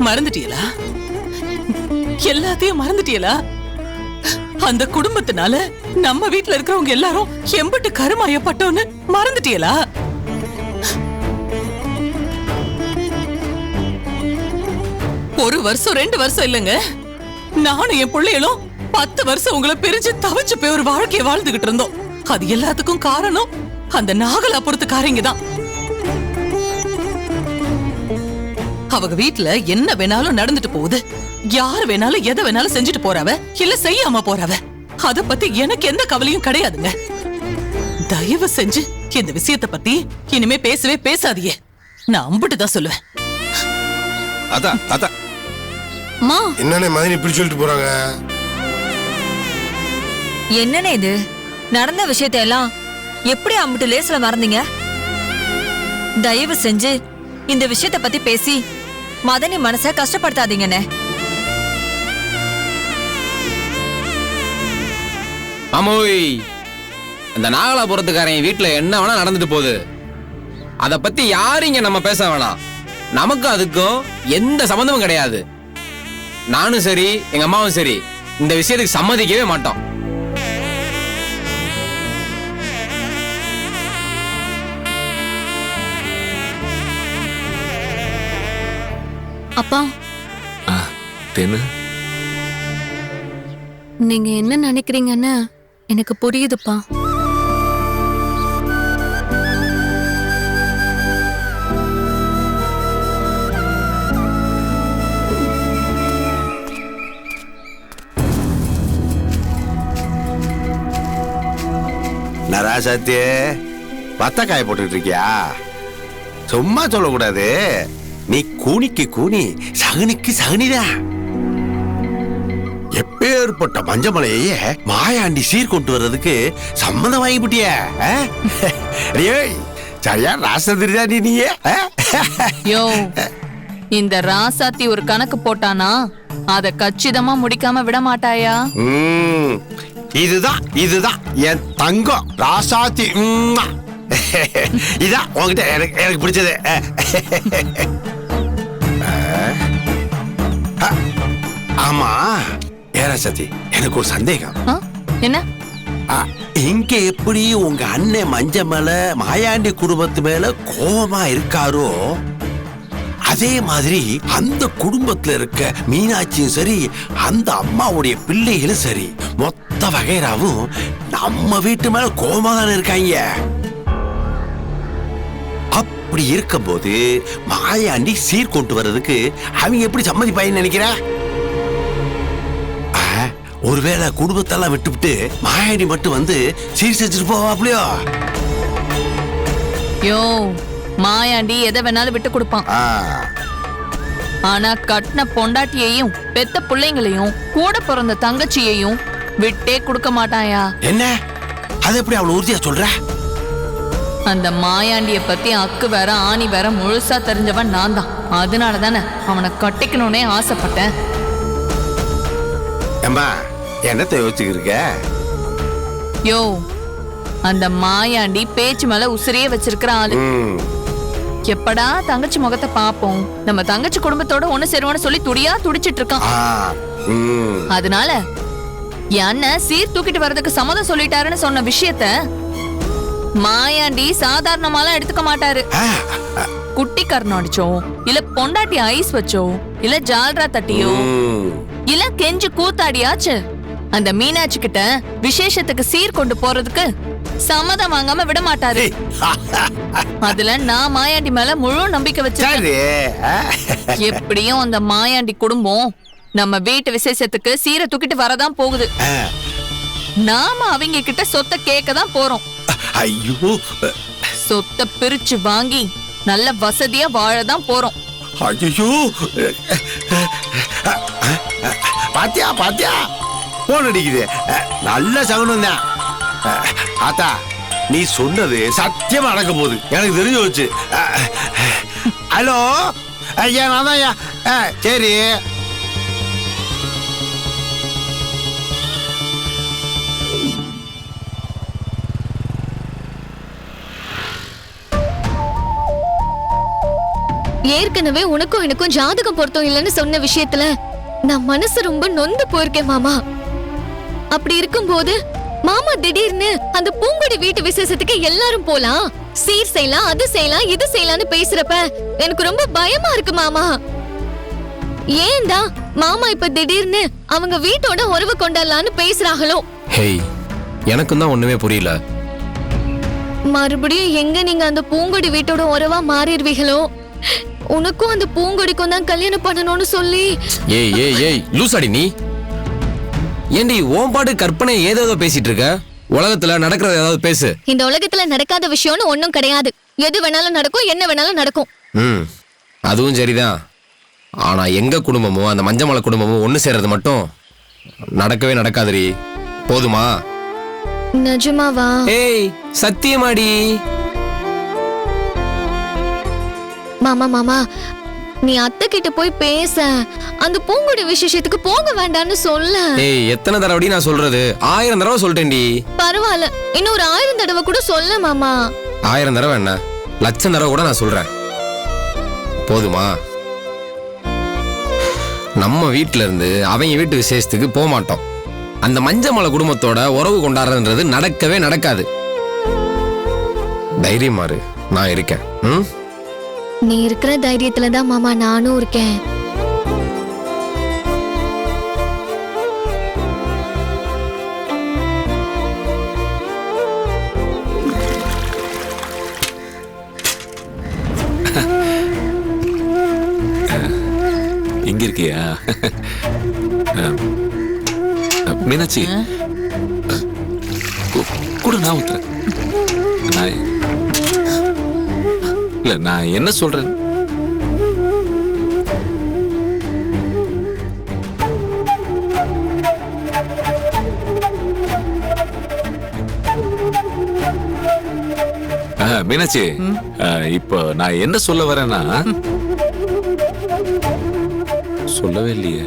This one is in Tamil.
மறந்துட்டீங்களா? எல்லாத்தையும் மறந்துட்டீங்களா? அந்த குடும்பத்தினால நம்ம வீட்டுல இருக்கிறவங்க எல்லாரும் எம்பிட்டு கருமாயப்பட்டோன்னு மறந்துட்டீங்களா? ஒரு வருஷம் 2 வருஷம் இல்லைங்க, நானும் என் பிள்ளைகளும் 10 வருஷம் உங்களை பிரிஞ்சு தவிச்சு போய் ஒரு வாழ்க்கையை வாழ்ந்துகிட்டு இருந்தோம். அது எல்லாத்துக்கும் காரணம் அந்த நாகலாபுரத்துக்காரங்க தான். அவங்க வீட்டுல என்ன வேணாலும் நடந்துட்டு போகுது, யார் வேணாலும் எதை வேணாலும் செஞ்சுட்டு போறாவ, இல்ல செய்யாம போறாவ. அத பத்தி எனக்கு எந்த கவலையும் கிடையாதுங்க. தயவு செஞ்சு இந்த விஷயத்தை பத்தி இனிமே பேசவே பேசாதீங்க. நான் அம்பிட்டு தான் சொல்லுவேன். என்னன்னு மதினி இப்படி சொல்லிட்டு போறாங்க? என்னன்னு இது நடந்த விஷயத்தை எல்லாம் எப்படி அம்பிட்டு லேஸ்ல மறந்தீங்க? தயவு செஞ்சு இந்த விஷயத்தை பத்தி பேசி மதனி மனச கஷ்டப்படுத்தாதீங்கன்னு. ஆமோய், இந்த நாகலாபுரத்துக்காரன் வீட்டுல என்ன வேணா நடந்துட்டு போகுது. அத பத்தி யாரும் இங்க நம்ம பேச வேணாம். நமக்கும் அதுக்கும் எந்த சம்பந்தமும் கிடையாது. நானும் சரி, எங்க அம்மாவும் சரி, இந்த விஷயத்துக்கு சம்மதிக்கவே மாட்டோம். அப்பா, தென்னு நீங்க என்ன நினைக்கிறீங்கன்னு எனக்கு புரியுதுப்பா. நராசத்தியே, பத்த காய போட்டுட்டு இருக்கியா? சும்மா சொல்லக்கூடாது. நீ கூனிக்கு கூனி, சகுனிக்கு சகுனிதான். எப்பேற்பட்ட மஞ்சமலையே மாயாண்டி சீர் கொண்டு வர்றதுக்கு சம்மந்தம் வாங்கிவிட்டிய? சரியா ராசதிரியா நீயே? யோ, இந்த ராசாத்தி ஒரு கணக்கு போட்டானா அத கச்சிதமா முடிக்காம விட மாட்டாயா? இதுதான் என் தங்கம் ராசாத்தி. இதான் உங்ககிட்ட எனக்கு பிடிச்சது. ஆமா ஏராசத்தி, எனக்கு ஒரு சந்தேகம். என்ன? இங்க எப்படி உங்க அண்ணன் மஞ்ச மேல மாயாண்டி குடும்பத்து மேல கோபமா இருக்காரோ, அதே மாதிரி அந்த குடும்பத்துல இருக்க மீனாட்சியும் சரி, அந்த அம்மாவுடைய பிள்ளைகளும் சரி, மொத்த வகைராவும் நம்ம வீட்டு மேல கோபமா தானே இருக்காங்க. அப்படி இருக்கும்போது மாயாண்டி சீர் கொண்டு வர்றதுக்கு அவங்க எப்படி சம்மதிப்பாயின்னு நினைக்கிற? ஒருவேளை குடும்பத்தெல்லாம் விட்டுவிட்டு மாயாண்டி மட்டும் வந்து சீர் செஞ்சுட்டு போவாப்லையோ? யோ, மாயாண்டி எதை வேணாலும் விட்டு கொடுப்பான். ஆனா கட்டின பொண்டாட்டியையும் பெத்த பிள்ளைங்களையும் கூட பிறந்த தங்கச்சியையும் விட்டே கொடுக்க மாட்டாயா? என்ன அது எப்படி அவ்வளவு உறுதியா சொல்ற? அந்த மாயாண்டிய பத்தி அக்கு வேற ஆணி வேற முழுசா தெரிஞ்சவன் நான் தான். அதனால தானே அவனை கட்டிக்கணும்னே ஆசைப்பட்டேன். அம்மா, என்னத்தை யோசிச்சுக்கிருக்க? யோ, அந்த மாயாண்டி பேச்சு மேல உசிரியே வச்சிருக்கிற ஆளு. எப்படா தங்கச்சி முகத்தை பாப்போம், நம்ம தங்கச்சி குடும்பத்தோட ஒண்ணு சேருவோன்னு சொல்லி துடியா துடிச்சிட்டு இருக்கான். அதனால என் அண்ணன் சீர் தூக்கிட்டு வர்றதுக்கு சம்மதம் சொல்லிட்டாருன்னு சொன்ன விஷயத்த மாயாண்டி சாதாரணமாலாம் எடுத்துக்க மாட்டாரு. குட்டி கர்ணம் அடிச்சோ, இல்ல பொண்டாட்டி ஐஸ் வச்சோ, இல்ல ஜால்ரா தட்டியோ, இல்ல கெஞ்சு கூத்தாடியாச்சு அந்த மீனாட்சி கிட்ட விசேஷத்துக்கு சீர் கொண்டு போறதுக்கு சம்மதம் வாங்காம விட மாட்டாரு. அதுல நான் மாயாண்டி மேல முழு நம்பிக்கை வச்சிருக்கேன். எப்படியும் அந்த மாயாண்டி குடும்பம் நம்ம வீட்டு விசேஷத்துக்கு சீரை தூக்கிட்டு வரதான் போகுது. நாம அவங்க கிட்ட சொத்தை கேட்கதான் போறோம். ஐயோ, சொத்தை பிரிச்சு வாங்கி நல்ல வசதியா வாழதான் போறோம். ஐயோ, பாத்தியா பாத்தியா போன் அடிக்குது. நல்ல சகுனம் தான். ஆத்தா, நீ சொன்னது சத்தியமா நடக்க போகுது, எனக்கு தெரிஞ்சு வச்சு. ஹலோ ஐயா, நான் தான் ஐயா. சரி, ஏற்கனவே உனக்கும் எனக்கும் ஜாதகம் பொருத்தம் இல்லைன்னு சொன்ன விஷயத்துல நான் மனசு ரொம்ப நொந்து போயிருக்கேன் மாமா. அப்படி இருக்கும்போது மாமா திடீர்னு அந்த பூங்கொடி வீட்டு விசேஷத்துக்கு எல்லாரும் போலாம், சீர் செய்யலாம், அது செய்யலாம், இது செய்யலாம்னு பேசுறப்ப எனக்கு ரொம்ப பயமா இருக்கு மாமா. ஏன்டா மாமா இப்ப திடீர்னு அவங்க வீட்டோட உறவு கொண்டாடலான்னு பேசுறாங்களோ? ஹேய், எனக்கும் தான் ஒண்ணுமே புரியல. மறுபடியும் எங்க நீங்க அந்த பூங்கொடி வீட்டோட உறவா மாறிடுவீங்களோ? உனக்கும் அந்த பூங்கொடிக்கும் தான் கல்யாணம் பண்ணணும்னு சொல்லி. ஏய் ஏய் ஏய் லூசாடி நீ. ஏண்டி ஓன் பாட்டு கற்பனை ஏதோ பேசிட்டு இருக்க? உலகத்துல நடக்கிறது ஏதாவது பேசு. இந்த உலகத்துல நடக்காத விஷயம்னு ஒண்ணும் கிடையாது. எது வேணாலும் நடக்கும், என்ன வேணாலும் நடக்கும். அதுவும் சரிதான். ஆனா எங்க குடும்பமும் அந்த மஞ்சமலை குடும்பமும் ஒண்ணு சேர்றது மட்டும் நடக்கவே நடக்காதுரி. போதுமா? நிஜமாவா? ஏய் சத்தியமாடி. மாமா மாமா, நீ அத்தை கிட்ட போய் பேச, அந்த பூங்கொடி விசேஷத்துக்கு போக வேண்டாம்னு சொல்ல. ஏய் எத்தனை தடவை நான் சொல்றது? 1000 தடவை சொல்லிட்டேன்டி. பரவாயில்ல, இன்னும் ஒரு 1000 தடவை கூட சொல்ல மாமா. 1000 தடவை என்ன, 1,00,000 தடவை கூட நான் சொல்றேன். போதுமா? நம்ம வீட்டுல இருந்து அவங்க வீட்டு விசேஷத்துக்கு போக மாட்டோம். அந்த மஞ்சமலை குடும்பத்தோட உறவு கொண்டாடுறதுன்றது நடக்கவே நடக்காது. தைரியமாரு, நான் இருக்கேன். நீ இருக்கிற தைரியத்துல தான் மாமா நானும் இருக்கேன். இங்க இருக்கியா மீனாட்சி? கூட நான் ஊத்துறேன். இல்ல நான் என்ன சொல்றேன்? மீனாட்சி, இப்போ நான் என்ன சொல்ல வரேன்னா, சொல்லவே இல்லையே.